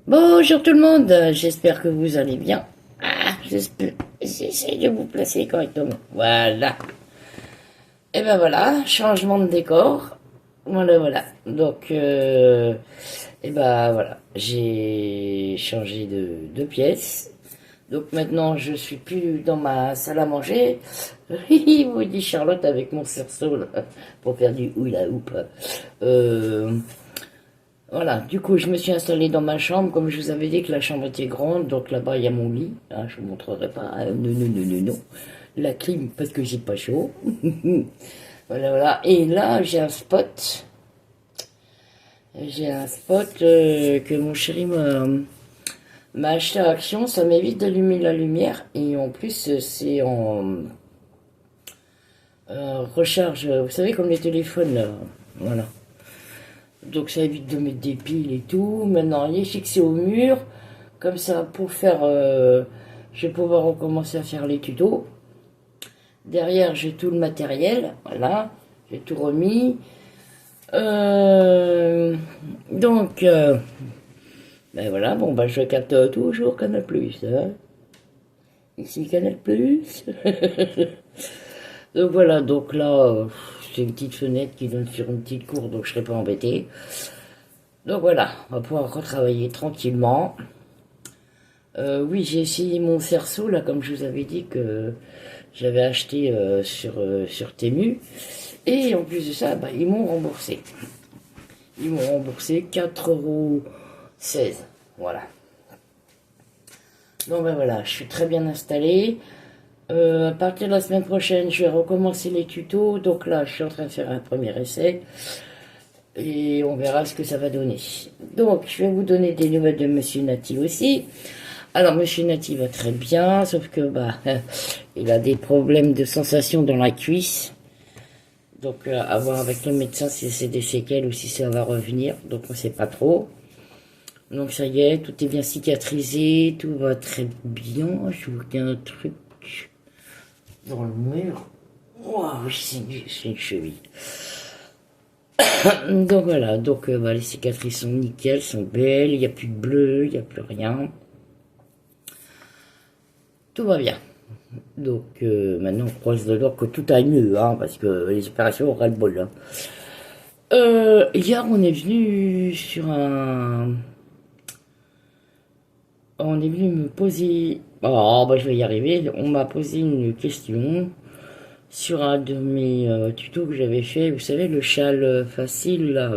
Bonjour tout le monde, j'espère que vous allez bien. J'essaie de vous placer correctement. Voilà. Et ben voilà, changement de décor. Voilà, voilà. Donc, et ben voilà, j'ai changé de pièce. Donc maintenant, je suis plus dans ma salle à manger. Vous dit Charlotte avec mon cerceau là, pour faire du hula hoop. Euh, Voilà, du coup, je me suis installée dans ma chambre, comme je vous avais dit que la chambre était grande, donc là-bas, il y a mon lit. Hein, je vous montrerai pas. Non, non, non, non, non. La clim, parce que j'ai pas chaud. Voilà, voilà. Et là, j'ai un spot. J'ai un spot que mon chéri m'a acheté à Action. Ça m'évite d'allumer la lumière. Et en plus, c'est en recharge, vous savez, comme les téléphones, là. Voilà. Donc ça évite de mettre des piles et tout. Maintenant, il est fixé au mur. Comme ça, pour faire... je vais pouvoir recommencer à faire les tutos. Derrière, j'ai tout le matériel. Voilà. J'ai tout remis. Euh, donc, ben voilà. Bon, ben je capte toujours Canal+. Hein. Ici, Canal+. Donc voilà. Donc là, c'est une petite fenêtre qui donne sur une petite cour. Donc je ne serai pas embêté. Donc voilà. On va pouvoir retravailler tranquillement. Oui, j'ai essayé mon cerceau, là, comme je vous avais dit que j'avais acheté sur Temu. Et en plus de ça, bah, ils m'ont remboursé. Ils m'ont remboursé 4,16 €. Voilà. Donc ben voilà, je suis très bien installée. À partir de la semaine prochaine, je vais recommencer les tutos. Donc là, je suis en train de faire un premier essai. Et on verra ce que ça va donner. Donc, je vais vous donner des nouvelles de Monsieur Nati aussi. Alors, Monsieur Nati va très bien, sauf que bah, il a des problèmes de sensation dans la cuisse. Donc, à voir avec le médecin si c'est des séquelles ou si ça va revenir. Donc, on ne sait pas trop. Donc, ça y est, tout est bien cicatrisé, tout va très bien. Je vous dis un truc dans le mur. Waouh, c'est une cheville. Donc voilà, donc bah, les cicatrices sont nickel, sont belles, il n'y a plus de bleu, il n'y a plus rien. Tout va bien. Donc maintenant on croise le doigt que tout aille mieux, hein, parce que les opérations aura le bol. Hein. Hier on est venu sur un... On est venu me poser... Oh bah je vais y arriver. On m'a posé une question sur un de mes tutos que j'avais fait. Vous savez, le châle facile là,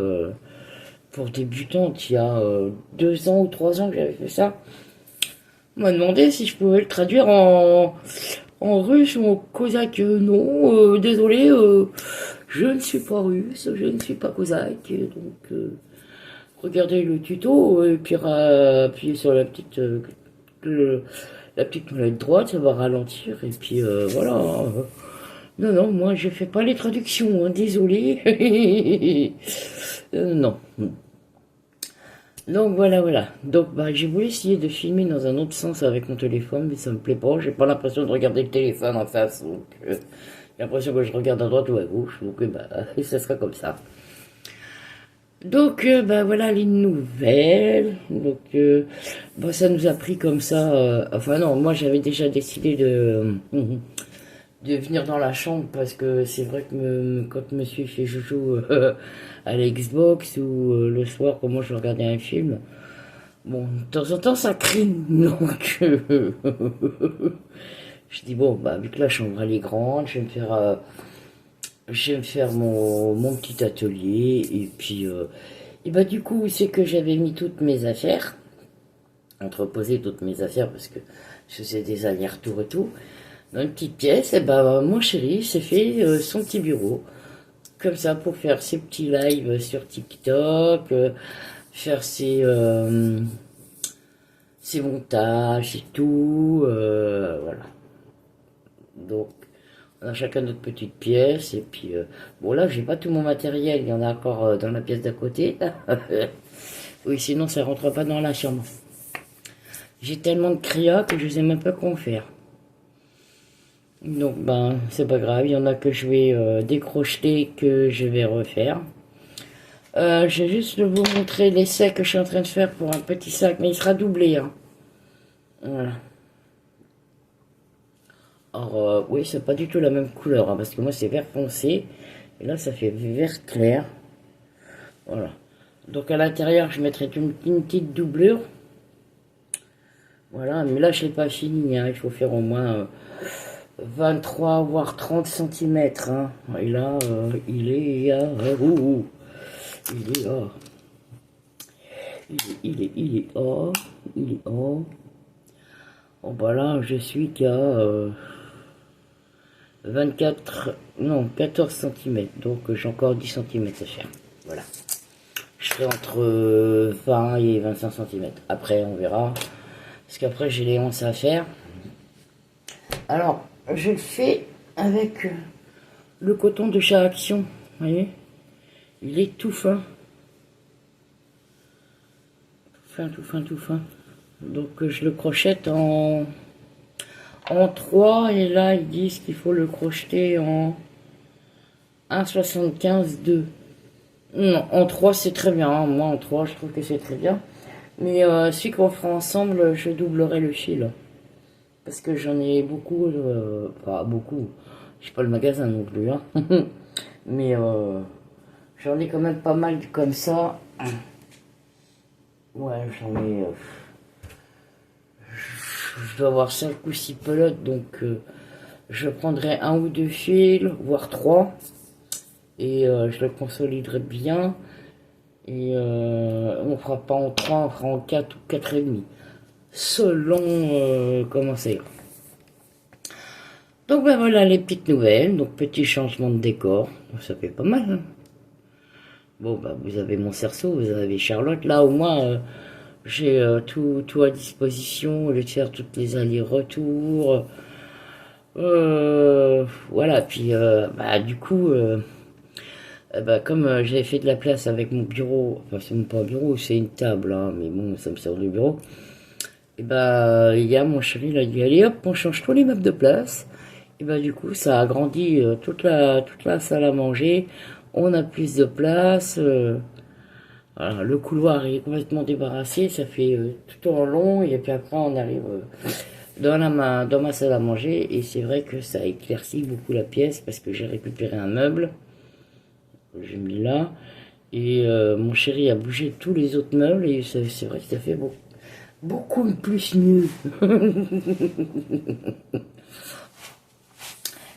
pour débutantes, il y a 2 ans ou 3 ans que j'avais fait ça. On m'a demandé si je pouvais le traduire en russe ou en cosaque. Non, désolé, je ne suis pas russe, je ne suis pas cosaque. Donc, regardez le tuto et puis appuyez sur la petite molette droite, ça va ralentir. Et puis voilà. Non, non, moi je fais pas les traductions, hein, désolé. Non. Donc voilà, voilà. Donc bah, j'ai voulu essayer de filmer dans un autre sens avec mon téléphone, mais ça me plaît pas. J'ai pas l'impression de regarder le téléphone en face. Donc j'ai l'impression que je regarde à droite ou à gauche. Donc bah, ça sera comme ça. Donc bah voilà les nouvelles. Donc bah, ça nous a pris comme ça. Enfin non, moi j'avais déjà décidé de venir dans la chambre parce que c'est vrai que quand monsieur fait joujou à la Xbox ou le soir quand moi je regardais un film, bon, de temps en temps ça crie. Donc je dis bon, bah vu que la chambre elle est grande, je vais me faire mon petit atelier et puis et bah du coup c'est que j'avais mis toutes mes affaires, entreposé toutes mes affaires parce que je faisais des allers-retours et tout. Dans une petite pièce, et ben mon chéri s'est fait son petit bureau, comme ça pour faire ses petits lives sur TikTok, faire ses montages et tout, voilà. Donc on a chacun notre petite pièce et puis bon là j'ai pas tout mon matériel, il y en a encore dans la pièce d'à côté. Oui, sinon ça rentre pas dans la chambre. J'ai tellement de créa que je sais même pas quoi en faire. Donc ben c'est pas grave, il y en a que je vais décrocher, que je vais refaire. Je vais juste vous montrer l'essai que je suis en train de faire pour un petit sac, mais il sera doublé. Hein. Voilà. Alors, oui, c'est pas du tout la même couleur, hein, parce que moi c'est vert foncé, et là ça fait vert clair. Voilà. Donc à l'intérieur, je mettrai une petite doublure. Voilà, mais là je l'ai pas fini, hein, il faut faire au moins 23 voire 30 cm. Hein. Et là, il est à... il est à... il est à... il est à... Bon bah là, je suis qu'à 24... non, 14 cm. Donc j'ai encore 10 cm à faire. Voilà. Je ferai entre 20 et 25 cm. Après, on verra. Parce qu'après, j'ai les hanches à faire. Alors, je le fais avec le coton de chez Action. Vous voyez, il est tout fin. Tout fin, tout fin, tout fin. Donc, je le crochette en 3. Et là, ils disent qu'il faut le crocheter en 1,75-2. Non, en 3, c'est très bien. Hein. Moi, en 3, je trouve que c'est très bien. Mais celui qu'on fera ensemble, je doublerai le fil. Parce que j'en ai beaucoup, pas beaucoup, je sais pas le magasin non plus, hein. Mais j'en ai quand même pas mal comme ça. Ouais, j'en ai, je dois avoir 5 ou 6 pelotes, donc je prendrai 1 ou 2 fils, voire 3, et je le consoliderai bien, et on fera pas en 3, on fera en 4 ou 4 et demi, selon comment c'est. Donc ben voilà les petites nouvelles, donc petit changement de décor, ça fait pas mal. Hein. Bon bah vous avez mon cerceau, vous avez Charlotte, là au moins j'ai tout à disposition, au lieu de faire toutes les allers-retours. Voilà, puis bah du coup, bah, comme j'avais fait de la place avec mon bureau, enfin c'est même pas un bureau, c'est une table, hein, mais bon ça me sert de bureau. Et bah il y a mon chéri, il a dit allez hop, on change tous les meubles de place. Et bah du coup ça a agrandi toute la salle à manger, on a plus de place, voilà, le couloir est complètement débarrassé, ça fait tout en long, et puis après on arrive dans ma salle à manger, et c'est vrai que ça éclaircit beaucoup la pièce, parce que j'ai récupéré un meuble, que j'ai mis là, et mon chéri a bougé tous les autres meubles, et c'est vrai que ça fait beaucoup plus mieux.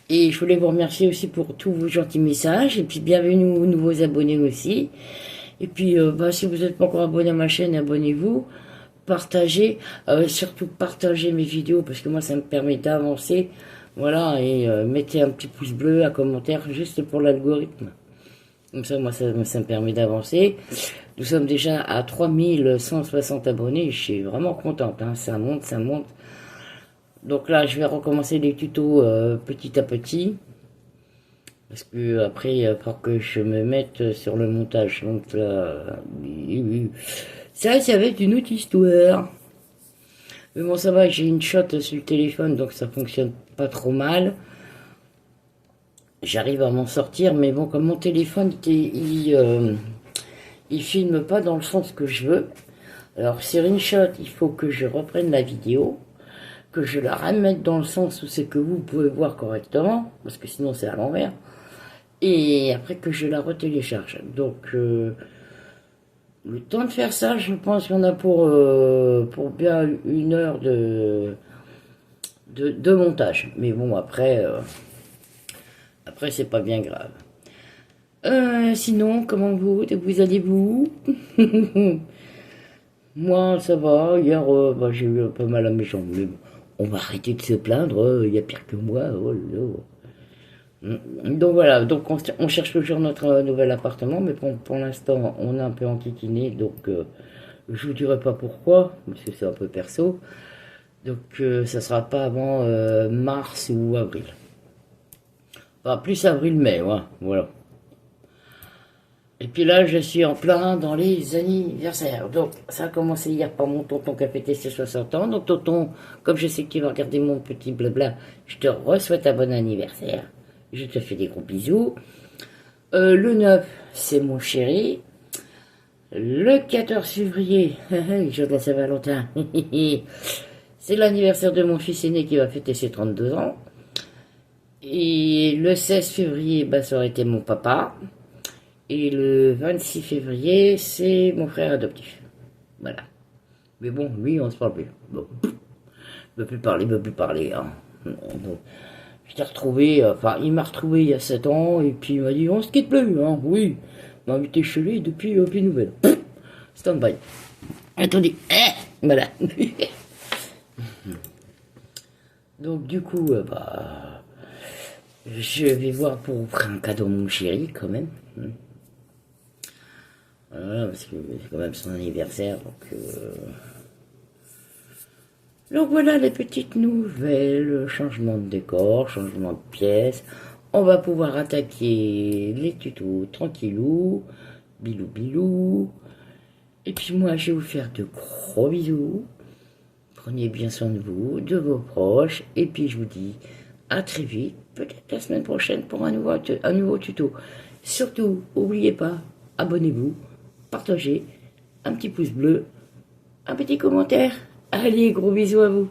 Et je voulais vous remercier aussi pour tous vos gentils messages. Et puis bienvenue aux nouveaux abonnés aussi. Et puis bah, si vous n'êtes pas encore abonné à ma chaîne, abonnez-vous. Partagez. Surtout partagez mes vidéos parce que moi ça me permet d'avancer. Voilà. Et mettez un petit pouce bleu, un commentaire juste pour l'algorithme. Comme ça, moi ça me permet d'avancer. Nous sommes déjà à 3160 abonnés. Je suis vraiment contente. Hein. Ça monte, ça monte. Donc là, je vais recommencer les tutos petit à petit. Parce que après, il faut que je me mette sur le montage. Donc là, ça va être une autre histoire. Mais bon, ça va, j'ai une shot sur le téléphone, donc ça fonctionne pas trop mal. J'arrive à m'en sortir, mais bon, comme mon téléphone, il filme pas dans le sens que je veux. Alors sur une shot, il faut que je reprenne la vidéo, que je la remette dans le sens où c'est que vous pouvez voir correctement, parce que sinon c'est à l'envers, et après que je la retélécharge. Donc le temps de faire ça, je pense qu'on a pour bien 1 heure de montage. Mais bon, après c'est pas bien grave. Sinon, comment vous allez-vous? Moi, ça va. Hier, bah, j'ai eu un peu mal à mes jambes. Mais bon, on va arrêter de se plaindre. Il y a pire que moi. Oh là. Donc voilà. Donc on cherche toujours notre nouvel appartement. Mais pour l'instant, on est un peu enquiquiné. Donc je vous dirai pas pourquoi. Parce que c'est un peu perso. Donc ça sera pas avant mars ou avril. Enfin, plus avril-mai. Ouais, voilà. Et puis là, je suis en plein dans les anniversaires. Donc, ça a commencé hier par mon tonton qui a fêté ses 60 ans. Donc, tonton, comme je sais que tu vas regarder mon petit blabla, je te re-souhaite un bon anniversaire. Je te fais des gros bisous. Le 9, c'est mon chéri. Le 14 février, jour de la Saint-Valentin, c'est l'anniversaire de mon fils aîné qui va fêter ses 32 ans. Et le 16 février, bah, ça aurait été mon papa. Et le 26 février, c'est mon frère adoptif. Voilà. Mais bon, lui, on se parle plus. Bon. Il ne veut plus parler. Hein. Donc, je t'ai retrouvé, enfin, il m'a retrouvé il y a 7 ans, et puis il m'a dit, on se quitte plus, hein, oui. Il m'a invité chez lui, depuis, plus de nouvelles. Stand-by. Attendez, voilà. Donc, du coup, bah, je vais voir pour offrir un cadeau à mon chéri, quand même. Voilà, parce que c'est quand même son anniversaire, donc voilà les petites nouvelles, changement de décor, changement de pièce. On va pouvoir attaquer les tutos tranquillou, bilou bilou. Et puis moi je vais vous faire de gros bisous. Prenez bien soin de vous, de vos proches. Et puis je vous dis à très vite, peut-être la semaine prochaine pour un nouveau tuto. Surtout, n'oubliez pas, abonnez-vous, partagez, un petit pouce bleu, un petit commentaire. Allez, gros bisous à vous.